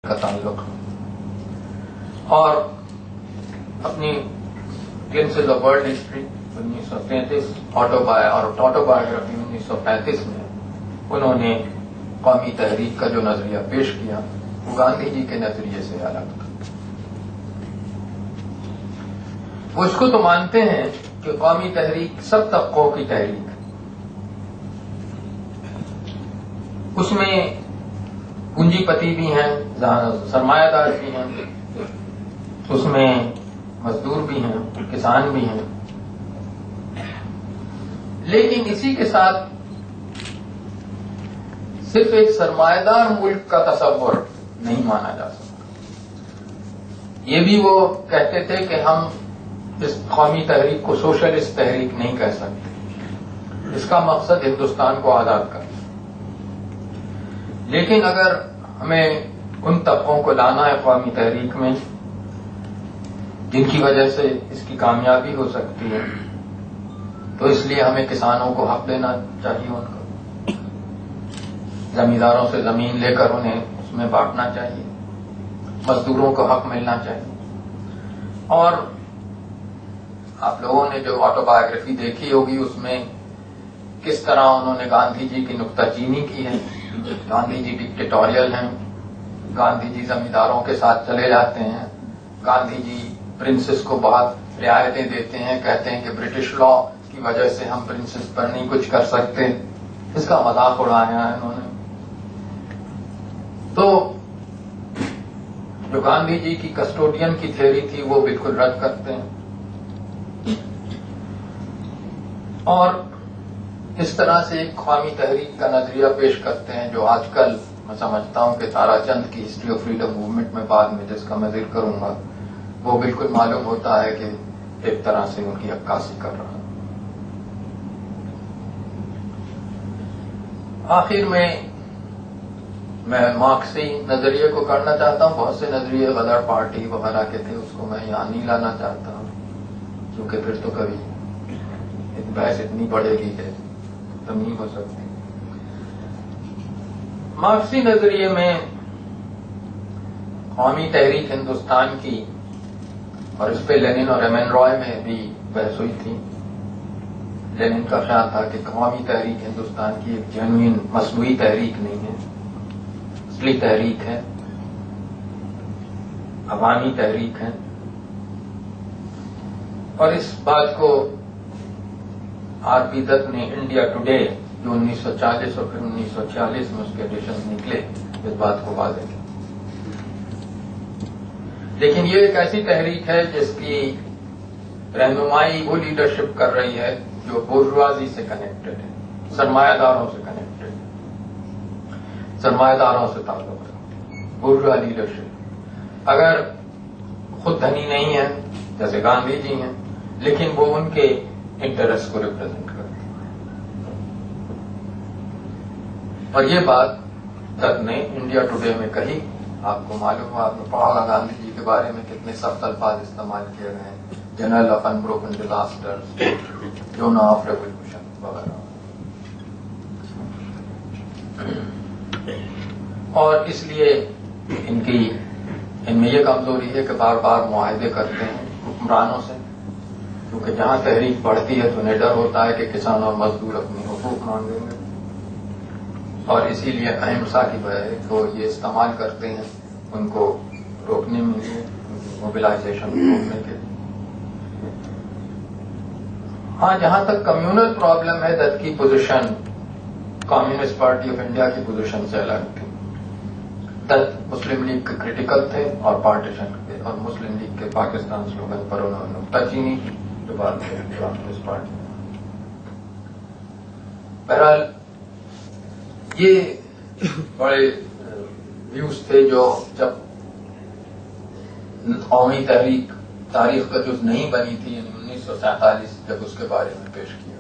کا تعلق اور اپنی گلمسز آف ورلڈ ہسٹری 1933 آٹوبایوگرافی 1935 میں انہوں نے قومی تحریک کا جو نظریہ پیش کیا وہ گاندھی جی کے نظریے سے الگ تھا. وہ اس کو تو مانتے ہیں کہ قومی تحریک سب طبقوں کی تحریک ہے، اس میں پونجی پتی بھی ہیں، سرمایہ دار بھی ہیں، اس میں مزدور بھی ہیں، کسان بھی ہیں، لیکن اسی کے ساتھ صرف ایک سرمایہ دار ملک کا تصور نہیں مانا جا سکتا. یہ بھی وہ کہتے تھے کہ ہم اس قومی تحریک کو سوشلسٹ تحریک نہیں کہہ سکتے، اس کا مقصد ہندوستان کو آزاد کرنا. لیکن اگر ہمیں ان طبقوں کو لانا ہے قومی تحریک میں جن کی وجہ سے اس کی کامیابی ہو سکتی ہے، تو اس لیے ہمیں کسانوں کو حق دینا چاہیے، ان کو زمینداروں سے زمین لے کر انہیں اس میں بانٹنا چاہیے، مزدوروں کو حق ملنا چاہیے. اور آپ لوگوں نے جو آٹوبایوگرافی دیکھی ہوگی اس میں کس طرح انہوں نے گاندھی جی کی نکتہ چینی کی ہے. گاندھی جی ڈکٹیٹوریل ہیں، گاندھی جی زمینداروں کے ساتھ چلے جاتے ہیں، گاندھی جی پرنسس کو بہت رعایتیں دیتے ہیں، کہتے ہیں کہ برٹش لا کی وجہ سے ہم پرنسس پر نہیں کچھ کر سکتے. اس کا مذاق اڑایا ہے انہوں نے. تو جو گاندھی جی کی کسٹوڈین کی تھیوری تھی وہ بالکل رد کرتے ہیں، اور اس طرح سے ایک قومی تحریک کا نظریہ پیش کرتے ہیں جو آج کل میں سمجھتا ہوں کہ تارا چند کی ہسٹری آف فریڈم موومنٹ میں بعد میں جس کا میں ذکر کروں گا وہ بالکل معلوم ہوتا ہے کہ ایک طرح سے ان کی عکاسی کر رہا ہے. آخر میں مارکسی نظریے کو کرنا چاہتا ہوں. بہت سے نظریے غدر پارٹی وغیرہ کے تھے، اس کو میں یہاں نہیں لانا چاہتا ہوں کیونکہ پھر تو کبھی بحث اتنی بڑھے گی کہ ختم نہیں ہو سکتی. مارکسی نظریے میں قومی تحریک ہندوستان کی، اور اس پہ لینن اور ایم این رائے میں بھی بحث ہوئی تھی. لینن کا خیال تھا کہ قومی تحریک ہندوستان کی ایک جینوئن مصنوعی تحریک نہیں ہے، اصلی تحریک ہے، عوامی تحریک ہے. اور اس بات کو آر پی دت نے انڈیا ٹوڈے جو 1940 اور پھر 1946 میں اس کے ایڈیشن نکلے اس بات کو واضح کیا. لیکن یہ ایک ایسی تحریک ہے جس کی رہنمائی وہ لیڈرشپ کر رہی ہے جو بورژوازی سے کنیکٹڈ ہے، سرمایہ داروں سے کنیکٹڈ ہے، سرمایہ داروں سے تعلق ہے. بورژوا لیڈرشپ اگر خود دھنی نہیں ہے جیسے گاندھی جی ہیں، لیکن وہ ان کے انٹرسٹ کو ریپرزینٹ کرتے ہیں. اور یہ بات دت نے انڈیا ٹوڈے میں کہی. آپ کو معلوم ہو، آپ نے پڑھا ہوگا گاندھی جی کے بارے میں کتنے سخت الفاظ استعمال کیے گئے ہیں، journal of an broken disaster, journal of revolution وغیرہ. اور اس لیے ان میں یہ کمزوری ہے کہ بار بار معاہدے کرتے ہیں حکمرانوں سے، کیونکہ جہاں تحریک بڑھتی ہے تو انہیں ڈر ہوتا ہے کہ کسان اور مزدور اپنے حقوق مانگیں گے، اور اسی لیے اہمسا کی وجہ کو یہ استعمال کرتے ہیں ان کو روکنے میں لیے، موبلائزیشن کو روکنے کے لیے. ہاں، جہاں تک کمیونل پرابلم ہے، دت کی position communist party of India کی پوزیشن سے الگ تھی. دت مسلم لیگ کے کریٹیکل تھے اور پارٹیشن کے، اور مسلم لیگ کے پاکستان سلوگن پر انہوں نے نکتہ چینی کی جو بعد میں کمیونسٹ پارٹی. بہرحال یہ بڑے ویوز تھے جو جب قومی تحریک تاریخ کا جز نہیں بنی تھی، یعنی 1947 جب اس کے بارے میں پیش کیا.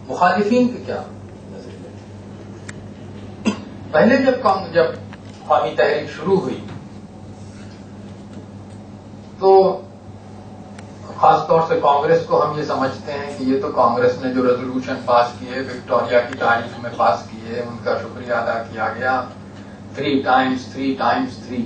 مخالفین کے کیا نظریے تھے؟ پہلے جب قومی تحریک شروع ہوئی تو خاص طور سے کانگریس کو ہم یہ سمجھتے ہیں کہ یہ تو کانگریس نے جو ریزولوشن پاس کیے وکٹوریہ کی تاریخ میں پاس کیے ان کا شکریہ ادا کیا گیا، 3 times 3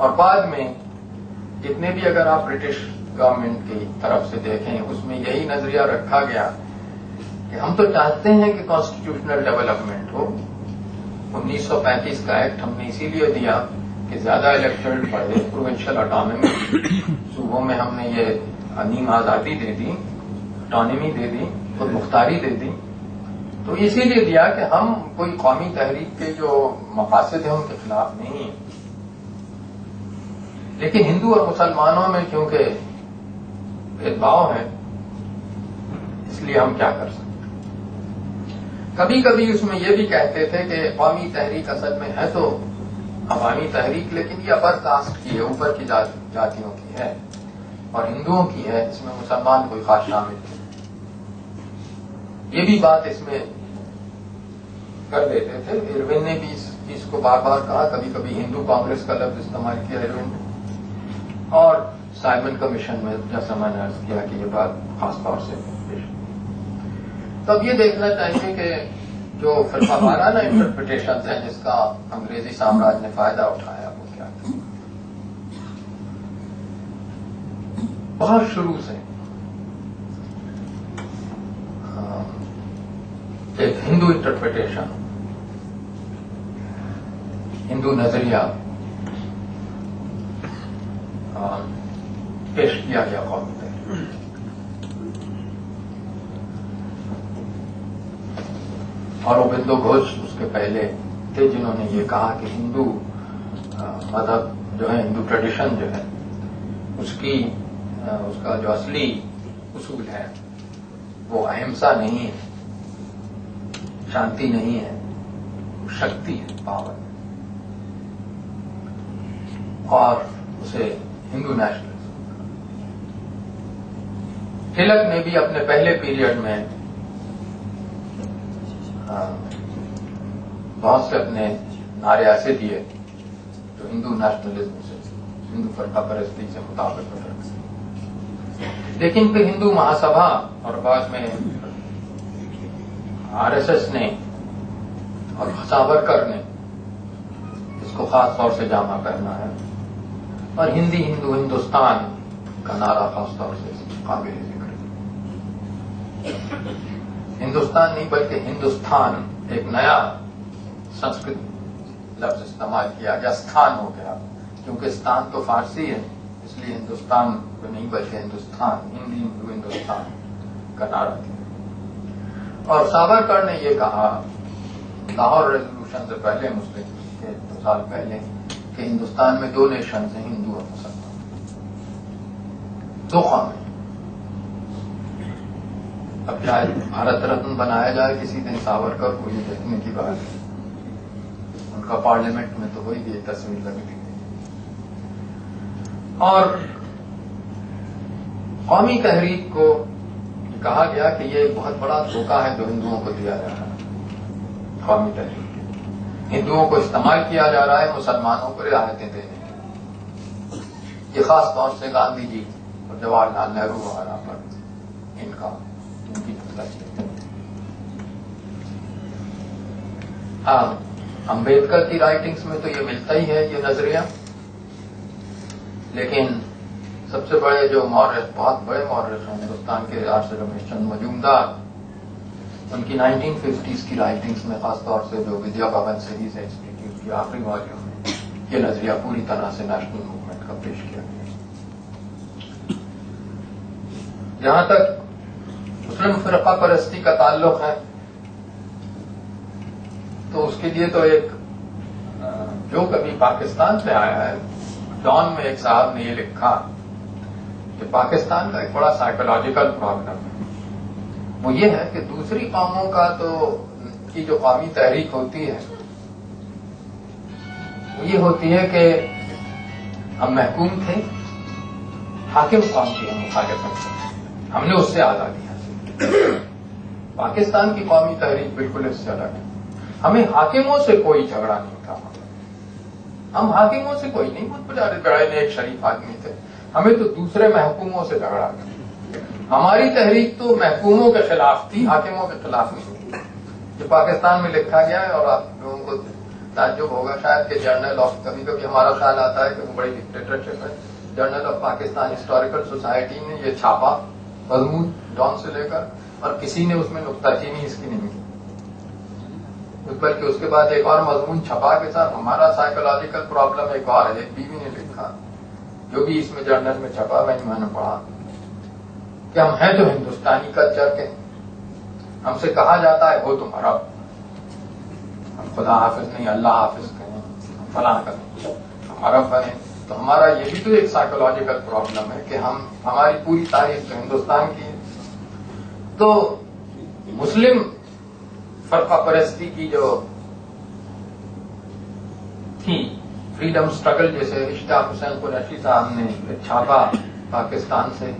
اور بعد میں جتنے بھی اگر آپ برٹش گورنمنٹ کی طرف سے دیکھیں اس میں یہی نظریہ رکھا گیا کہ ہم تو چاہتے ہیں کہ کانسٹیٹیوشنل ڈیولپمنٹ ہو. 1935 کا ایکٹ ہم نے اسی لیے دیا کہ زیادہ الیکٹڈ بڑھے, پروونشل اٹانومی, صوبوں میں ہم نے یہ عظیم آزادی دے دی, اٹانومی دے دی, خود مختاری دے دی. تو اسی لیے دیا کہ ہم کوئی قومی تحریک کے جو مقاصد ہیں ان کے خلاف نہیں ہیں. لیکن ہندو اور مسلمانوں میں کیونکہ بھید بھاؤ ہے, اس لیے ہم کیا کر سکتے. کبھی کبھی اس میں یہ بھی کہتے تھے کہ قومی تحریک اصل میں ہے تو عوامی تحریک, لیکن یہ اپر کاسٹ کی ہے, اوپر کی جاتیوں کی ہے اور ہندوؤں کی ہے, اس میں مسلمان کوئی خاص شامل نہیں. یہ بھی بات اس میں کر دیتے تھے. ایروین نے بھی اس چیز کو بار بار کہا, کبھی کبھی ہندو کانگریس کا لفظ استعمال کیا ایروین نے, اور سائمن کمیشن میں جیسا میں نے عرض کیا کہ یہ بات خاص طور سے پیش. تو اب یہ دیکھنا چاہیے کہ جو فرقہ وارانہ انٹرپریٹیشنز ہیں جس کا انگریزی سامراج نے فائدہ اٹھایا وہ کیا تھا. بہت شروع سے ایک ہندو انٹرپریٹیشن, ہندو نظریہ پیش کیا گیا قوم میں. اور اوبندو گھوش اس کے پہلے تھے جنہوں نے یہ کہا کہ ہندو مذہب جو ہے, ہندو ٹریڈیشن جو ہے, اس کا جو اصلی اصول ہے وہ اہمسا نہیں ہے, شانتی نہیں ہے, شکتی ہے, پاور, اور اسے ہندو نیشنلزم. تلک نے بھی اپنے پہلے پیریڈ میں بہت سے اپنے نعرے ایسے دیے جو ہندو نیشنلزم سے, ہندو فرقہ پرستی سے مطابق رکھتے. لیکن پھر ہندو مہاسبھا اور بعد میں RSS نے اور ساورکر نے اس کو خاص طور سے جامع کرنا ہے, اور ہندوستان کا نعرہ خاص طور سے قابل ذکر ہے. ہندوستان نہیں بلکہ ہندوستان ایک نیا سنسکرت لفظ استعمال کیا گیا, استھان ہو گیا, کیونکہ استان تو فارسی ہے, اس لیے ہندوستان نہیں بلکہ ہندوستان, ہندوستان کا نعرہ دیا. اور ساورکر نے یہ کہا لاہور ریزولوشن سے پہلے, مسلم کے 2 سال پہلے, کہ ہندوستان میں 2 نیشنز ہیں, ہندو اور مسلمان, 2 قومیں. اب شاید بھارت رتن بنایا جائے کسی دن ساورکر کو, یہ دیکھنے کی بات ہے. ان کا پارلیمنٹ میں تو وہی بھی تصویر لگی تھی. اور قومی تحریک کو کہا گیا کہ یہ ایک بہت بڑا دھوکہ ہے جو ہندوؤں کو دیا جا رہا ہے. قومی تحریک ہندوؤں کو استعمال کیا جا رہا ہے مسلمانوں کو رعایتیں دینے کے. یہ خاص طور سے گاندھی جی اور جواہر لال نہرو وغیرہ پر ان کی ہاں, امبیڈکر کی رائٹنگز میں تو یہ ملتا ہی ہے یہ نظریہ. لیکن سب سے بڑے جو مورخ, بہت بڑے مورخ ہیں ہندوستان کے, آرشد رمیش چند مجومدار, ان کی 1950s کی رائٹنگز میں خاص طور سے جو ودیا بھون سیریز ہے انسٹیٹیوٹ کی آخری والیوم میں, یہ نظریہ پوری طرح سے نیشنل موومنٹ کا پیش کیا گیا. جہاں تک مسلم فرقہ پرستی کا تعلق ہے تو اس کے لیے تو ایک جو کبھی پاکستان سے آیا ہے, ڈان میں ایک صاحب نے یہ لکھا کہ پاکستان کا ایک بڑا سائیکولوجیکل پرابلم ہے. وہ یہ ہے کہ دوسری قوموں کا تو کی جو قومی تحریک ہوتی ہے وہ یہ ہوتی ہے کہ ہم محکوم تھے, حاکم قوم کی ہم مخالفت کرتے, ہم نے اس سے آزادی حاصل. پاکستان کی قومی تحریک بالکل اس سے الگ ہے. ہمیں حاکموں سے کوئی جھگڑا نہیں تھا, ہم حاکموں سے کوئی نہیں, مجھ بڑے ایک شریف آدمی تھے, ہمیں تو دوسرے محکوموں سے جھگڑا تھا. ہماری تحریک تو محکوموں کے خلاف تھی, حاکموں کے خلاف نہیں تھی. جو پاکستان میں لکھا گیا ہے اور آپ لوگوں کو تعجب ہوگا شاید کہ جرنل آف، کبھی کبھی ہمارا خیال آتا ہے کہ وہ بڑی ڈکٹیٹرشپ ہے، journal of Pakistan historical society نے یہ چھاپا مضمون ڈان سے لے کر، اور کسی نے اس میں نکتہ چینی اس کی نہیں کی، بلکہ اس کے بعد ایک اور مضمون چھپا کے ساتھ ہمارا سائیکولوجیکل پرابلم ایک اور ہے، ایک بیوی نے لکھا جو بھی اس میں جرنل میں چھپا، میں نے پڑھا کہ ہم ہیں تو ہندوستانی کلچر کے، ہم سے کہا جاتا ہے ہو تمہارا، ہم خدا حافظ نہیں اللہ حافظ کہیں، ہم فلاں کریں، ہمارا بنے، تو ہمارا یہ بھی تو ایک سائیکولوجیکل پرابلم ہے کہ ہماری پوری تاریخ جو ہندوستان کی ہے، تو مسلم فرقہ پرستی کی جو تھی فریڈم اسٹرگل، جیسے اشتیاق حسین قریشی صاحب نے چھاپا پاکستان سے،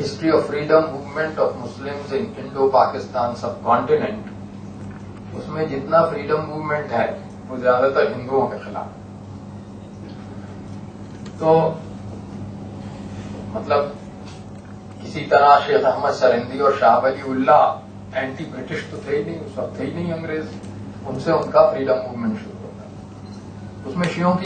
history of freedom movement of Muslims in Indo Pakistan subcontinent, اس میں جتنا فریڈم موومنٹ ہے وہ زیادہ تر ہندوؤں کے خلاف، تو مطلب کسی طرح شیخ احمد سرندی اور شاہ ولی اللہ اینٹی برٹش تو تھے ہی نہیں، اس وقت تھے ہی نہیں انگریز، ان سے ان کا فریڈم موومنٹ شروع ہوتا، اس میں شیعوں کی